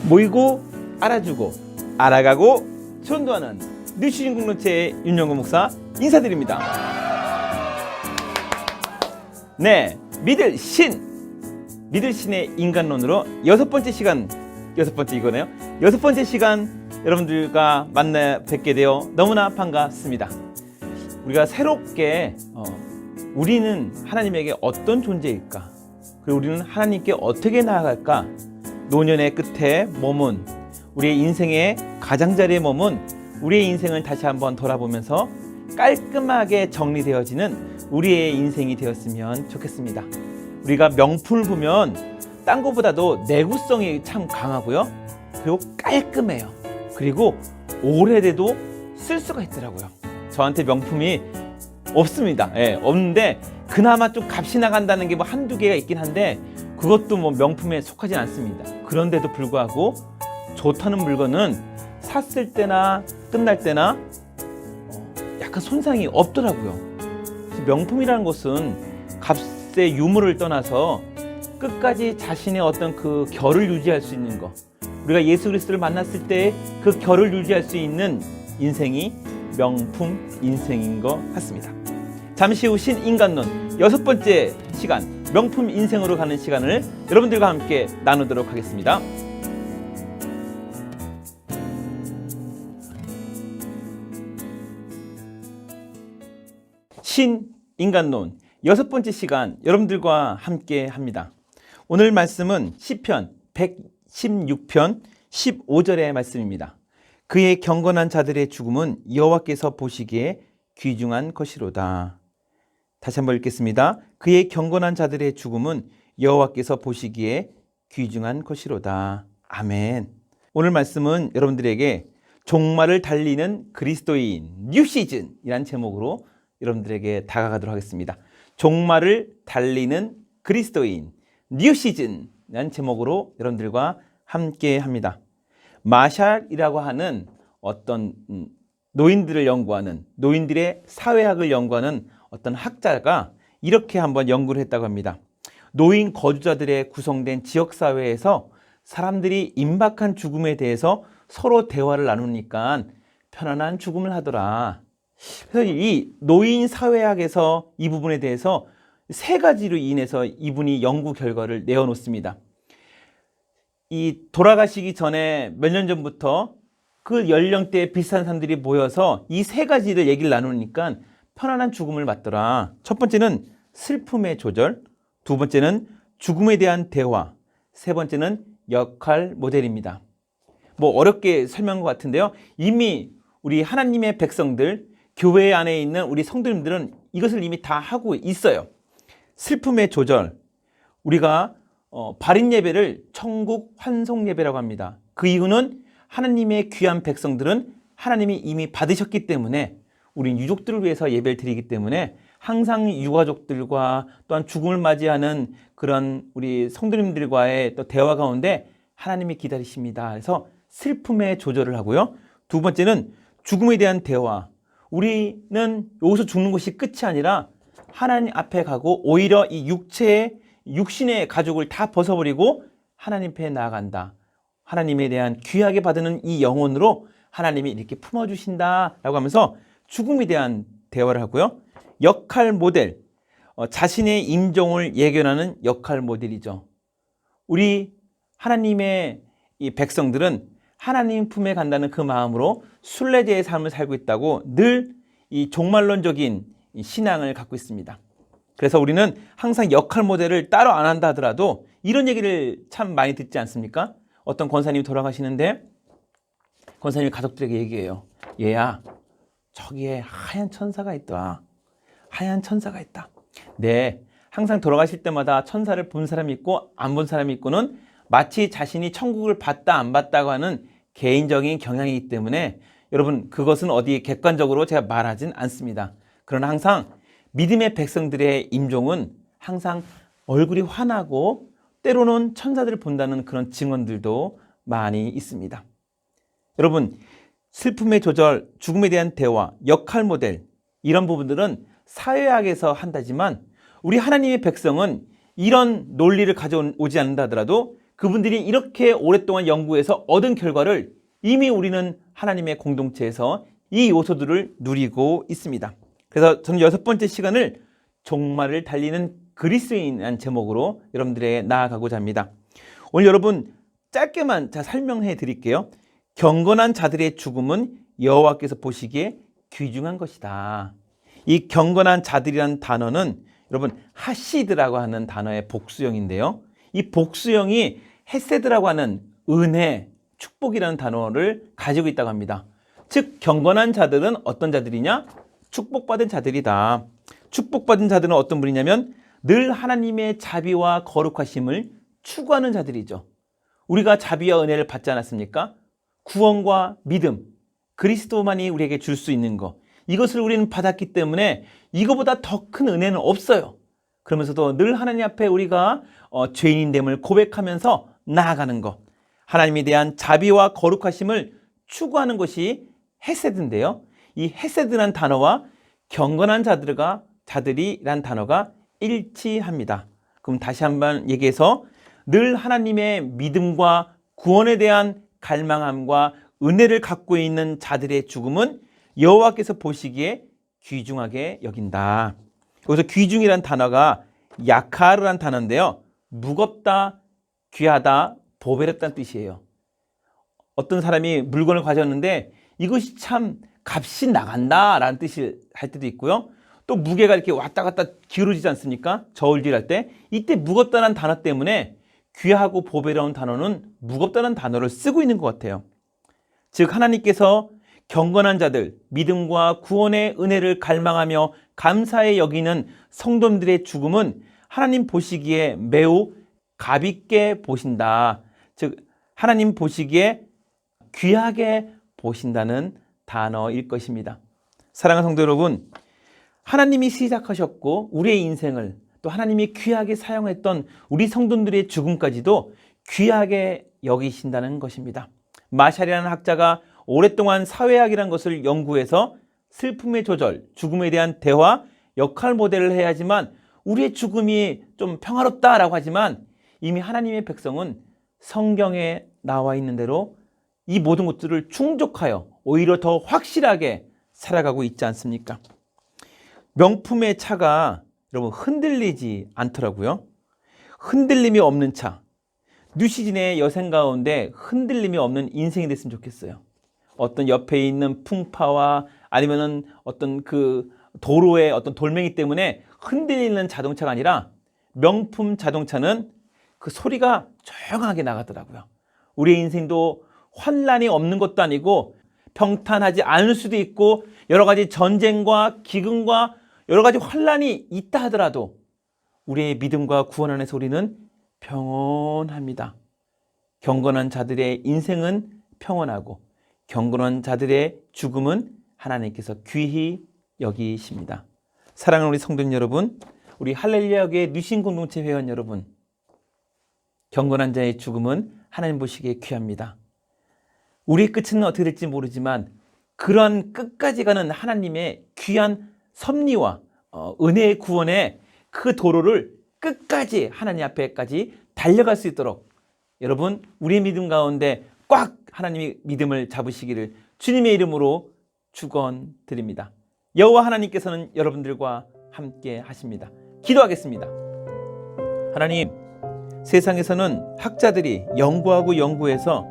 모이고 알아주고 알아가고 전도하는 뉴시즌 공동체의 윤영구 목사 인사드립니다. 네, 믿을 신의 인간론으로 여섯 번째 시간 여러분들과 만나 뵙게 되어 너무나 반갑습니다. 우리가 새롭게 우리는 하나님에게 어떤 존재일까, 그리고 우리는 하나님께 어떻게 나아갈까, 노년의 끝에 머문 우리의 인생의 가장자리에 머문 우리의 인생을 다시 한번 돌아보면서 깔끔하게 정리되어지는 우리의 인생이 되었으면 좋겠습니다. 우리가 명품을 보면 딴 것보다도 내구성이 참 강하고요, 그리고 깔끔해요. 그리고 오래돼도 쓸 수가 있더라고요. 저한테 명품이 없습니다. 없는데 그나마 좀 값이 나간다는 게 뭐 한두 개가 있긴 한데 그것도 뭐 명품에 속하진 않습니다. 그런데도 불구하고 좋다는 물건은 샀을 때나 끝날 때나 약간 손상이 없더라고요. 명품이라는 것은 값의 유무를 떠나서 끝까지 자신의 어떤 그 결을 유지할 수 있는 것, 우리가 예수 그리스도를 만났을 때 그 결을 유지할 수 있는 인생이 명품 인생인 것 같습니다. 잠시 후 신인간론 여섯 번째 시간, 명품 인생으로 가는 시간을 여러분들과 함께 나누도록 하겠습니다. 신인간론 여섯 번째 시간 여러분들과 함께 합니다. 오늘 말씀은 시편 116편 15절의 말씀입니다. 그의 경건한 자들의 죽음은 여호와께서 보시기에 귀중한 것이로다. 다시 한번 읽겠습니다. 그의 경건한 자들의 죽음은 여호와께서 보시기에 귀중한 것이로다. 아멘. 오늘 말씀은 여러분들에게 종말을 달리는 그리스도인 뉴시즌이란 제목으로 여러분들에게 다가가도록 하겠습니다. 종말을 달리는 그리스도인 뉴시즌이란 제목으로 여러분들과 함께 합니다. 마샬이라고 하는 어떤 노인들을 연구하는, 노인들의 사회학을 연구하는 어떤 학자가 이렇게 한번 연구를 했다고 합니다. 노인 거주자들의 구성된 지역사회에서 사람들이 임박한 죽음에 대해서 서로 대화를 나누니까 편안한 죽음을 하더라. 그래서 이 노인 사회학에서 이 부분에 대해서 세 가지로 인해서 이분이 연구 결과를 내어놓습니다. 이 돌아가시기 전에 몇 년 전부터 그 연령대에 비슷한 사람들이 모여서 이 세 가지를 얘기를 나누니까 편안한 죽음을 맞더라. 첫 번째는 슬픔의 조절, 두 번째는 죽음에 대한 대화, 세 번째는 역할 모델입니다. 뭐 어렵게 설명한 것 같은데요, 이미 우리 하나님의 백성들, 교회 안에 있는 우리 성도님들은 이것을 이미 다 하고 있어요. 슬픔의 조절, 우리가 발인 예배를 천국 환송 예배라고 합니다. 그 이유는 하나님의 귀한 백성들은 하나님이 이미 받으셨기 때문에, 우린 유족들을 위해서 예배를 드리기 때문에 항상 유가족들과 또한 죽음을 맞이하는 그런 우리 성도님들과의 또 대화 가운데 하나님이 기다리십니다. 그래서 슬픔의 조절을 하고요. 두 번째는 죽음에 대한 대화. 우리는 여기서 죽는 것이 끝이 아니라 하나님 앞에 가고 오히려 이 육신의 가죽을 다 벗어버리고 하나님 앞에 나아간다. 하나님에 대한 귀하게 받는 이 영혼으로 하나님이 이렇게 품어주신다라고 하면서 죽음에 대한 대화를 하고요. 역할 모델, 자신의 임종을 예견하는 역할 모델이죠. 우리 하나님의 이 백성들은 하나님 품에 간다는 그 마음으로 순례자의 삶을 살고 있다고 늘 이 종말론적인 신앙을 갖고 있습니다. 그래서 우리는 항상 역할 모델을 따로 안 한다 하더라도 이런 얘기를 참 많이 듣지 않습니까? 어떤 권사님이 돌아가시는데 권사님이 가족들에게 얘기해요. 얘야, 저기에 하얀 천사가 있다. 하얀 천사가 있다. 네, 항상 돌아가실 때마다 천사를 본 사람이 있고 안 본 사람이 있고는 마치 자신이 천국을 봤다 안 봤다고 하는 개인적인 경향이기 때문에 여러분, 그것은 어디 객관적으로 제가 말하진 않습니다. 그러나 항상 믿음의 백성들의 임종은 항상 얼굴이 환하고 때로는 천사들을 본다는 그런 증언들도 많이 있습니다. 여러분, 슬픔의 조절, 죽음에 대한 대화, 역할 모델, 이런 부분들은 사회학에서 한다지만 우리 하나님의 백성은 이런 논리를 가져오지 않는다 하더라도 그분들이 이렇게 오랫동안 연구해서 얻은 결과를 이미 우리는 하나님의 공동체에서 이 요소들을 누리고 있습니다. 그래서 저는 6번째 시간을 종말을 달리는 그리스도인이라는 제목으로 여러분들에게 나아가고자 합니다. 오늘 여러분 짧게만 설명해 드릴게요. 경건한 자들의 죽음은 여호와께서 보시기에 귀중한 것이다. 이 경건한 자들이라는 단어는 여러분 하시드라고 하는 단어의 복수형인데요. 이 복수형이 헤세드라고 하는 은혜, 축복이라는 단어를 가지고 있다고 합니다. 즉 경건한 자들은 어떤 자들이냐? 축복받은 자들이다. 축복받은 자들은 어떤 분이냐면 늘 하나님의 자비와 거룩하심을 추구하는 자들이죠. 우리가 자비와 은혜를 받지 않았습니까? 구원과 믿음, 그리스도만이 우리에게 줄 수 있는 것, 이것을 우리는 받았기 때문에 이거보다 더 큰 은혜는 없어요. 그러면서도 늘 하나님 앞에 우리가 죄인됨을 고백하면서 나아가는 것, 하나님에 대한 자비와 거룩하심을 추구하는 것이 헤세드인데요. 이 헤세드란 단어와 경건한 자들이란 단어가 일치합니다. 그럼 다시 한번 얘기해서 늘 하나님의 믿음과 구원에 대한 갈망함과 은혜를 갖고 있는 자들의 죽음은 여호와께서 보시기에 귀중하게 여긴다. 여기서 귀중이란 단어가 야카르란 단어인데요. 무겁다, 귀하다, 보배롭다는 뜻이에요. 어떤 사람이 물건을 가져왔는데 이것이 참 값이 나간다라는 뜻을 할 때도 있고요. 또 무게가 이렇게 왔다 갔다 기울어지지 않습니까? 저울질할 때 이때 무겁다는 단어 때문에 귀하고 보배로운 단어는 무겁다는 단어를 쓰고 있는 것 같아요. 즉 하나님께서 경건한 자들, 믿음과 구원의 은혜를 갈망하며 감사해 여기는 성도들의 죽음은 하나님 보시기에 매우 값있게 보신다. 즉 하나님 보시기에 귀하게 보신다는 단어일 것입니다. 사랑하는 성도 여러분, 하나님이 시작하셨고 우리의 인생을 또 하나님이 귀하게 사용했던 우리 성도들의 죽음까지도 귀하게 여기신다는 것입니다. 마샬이라는 학자가 오랫동안 사회학이라는 것을 연구해서 슬픔의 조절, 죽음에 대한 대화, 역할 모델을 해야 하지만 우리의 죽음이 좀 평화롭다라고 하지만 이미 하나님의 백성은 성경에 나와 있는 대로 이 모든 것들을 충족하여 오히려 더 확실하게 살아가고 있지 않습니까? 명품의 차가 여러분 흔들리지 않더라고요. 흔들림이 없는 차. 뉴시즌의 여생 가운데 흔들림이 없는 인생이 됐으면 좋겠어요. 어떤 옆에 있는 풍파와 아니면은 어떤 그 도로의 어떤 돌멩이 때문에 흔들리는 자동차가 아니라 명품 자동차는 그 소리가 조용하게 나가더라고요. 우리의 인생도 환란이 없는 것도 아니고 평탄하지 않을 수도 있고 여러 가지 전쟁과 기근과 여러 가지 환란이 있다 하더라도 우리의 믿음과 구원 안에서 우리는 평온합니다. 경건한 자들의 인생은 평온하고 경건한 자들의 죽음은 하나님께서 귀히 여기십니다. 사랑하는 우리 성도님 여러분, 우리 할렐루야 교회 뉴신 공동체 회원 여러분, 경건한 자의 죽음은 하나님 보시기에 귀합니다. 우리의 끝은 어떻게 될지 모르지만 그러한 끝까지 가는 하나님의 귀한 섭리와 은혜의 구원의 그 도로를 끝까지 하나님 앞에까지 달려갈 수 있도록 여러분 우리의 믿음 가운데 꽉 하나님의 믿음을 잡으시기를 주님의 이름으로 축원드립니다. 여호와 하나님께서는 여러분들과 함께 하십니다. 기도하겠습니다. 하나님, 세상에서는 학자들이 연구해서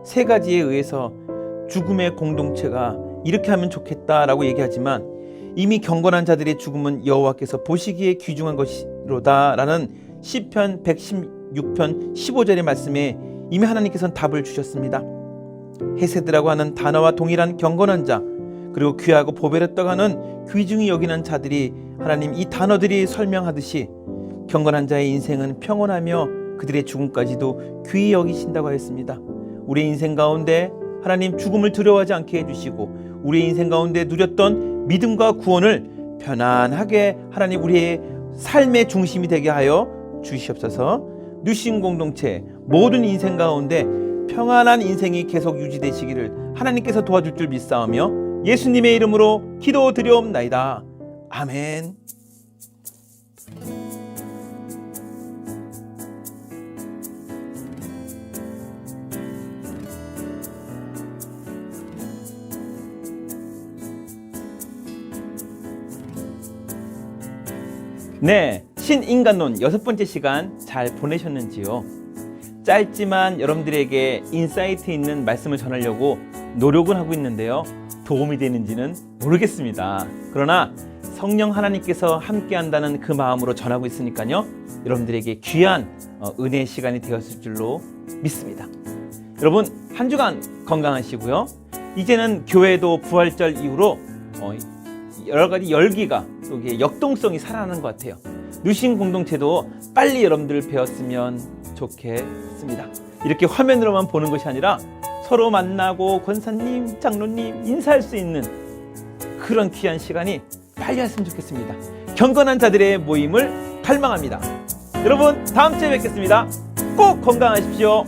세 가지에 의해서 죽음의 공동체가 이렇게 하면 좋겠다라고 얘기하지만 이미 경건한 자들의 죽음은 여호와께서 보시기에 귀중한 것이로다라는 시편 116편 15절의 말씀에 이미 하나님께서는 답을 주셨습니다. 헤세드라고 하는 단어와 동일한 경건한 자, 그리고 귀하고 보배롭다고 하는 귀중히 여기는 자들이 하나님 이 단어들이 설명하듯이 경건한 자의 인생은 평온하며 그들의 죽음까지도 귀히 여기신다고 하였습니다. 우리의 인생 가운데 하나님 죽음을 두려워하지 않게 해주시고 우리의 인생 가운데 누렸던 믿음과 구원을 편안하게 하나님 우리의 삶의 중심이 되게 하여 주시옵소서. 뉴신 공동체 모든 인생 가운데 평안한 인생이 계속 유지되시기를 하나님께서 도와줄 줄 믿사오며 예수님의 이름으로 기도드리옵나이다. 아멘. 네, 신인간론 6번째 시간 잘 보내셨는지요? 짧지만 여러분들에게 인사이트 있는 말씀을 전하려고 노력은 하고 있는데요. 도움이 되는지는 모르겠습니다. 그러나 성령 하나님께서 함께 한다는 그 마음으로 전하고 있으니까요. 여러분들에게 귀한 은혜의 시간이 되었을 줄로 믿습니다. 여러분, 한 주간 건강하시고요. 이제는 교회도 부활절 이후로 여러 가지 열기가 또 역동성이 살아나는 것 같아요. 누신 공동체도 빨리 여러분들 배웠으면 좋겠습니다. 이렇게 화면으로만 보는 것이 아니라 서로 만나고 권사님, 장로님 인사할 수 있는 그런 귀한 시간이 빨리 왔으면 좋겠습니다. 경건한 자들의 모임을 갈망합니다. 여러분, 다음 주에 뵙겠습니다. 꼭 건강하십시오.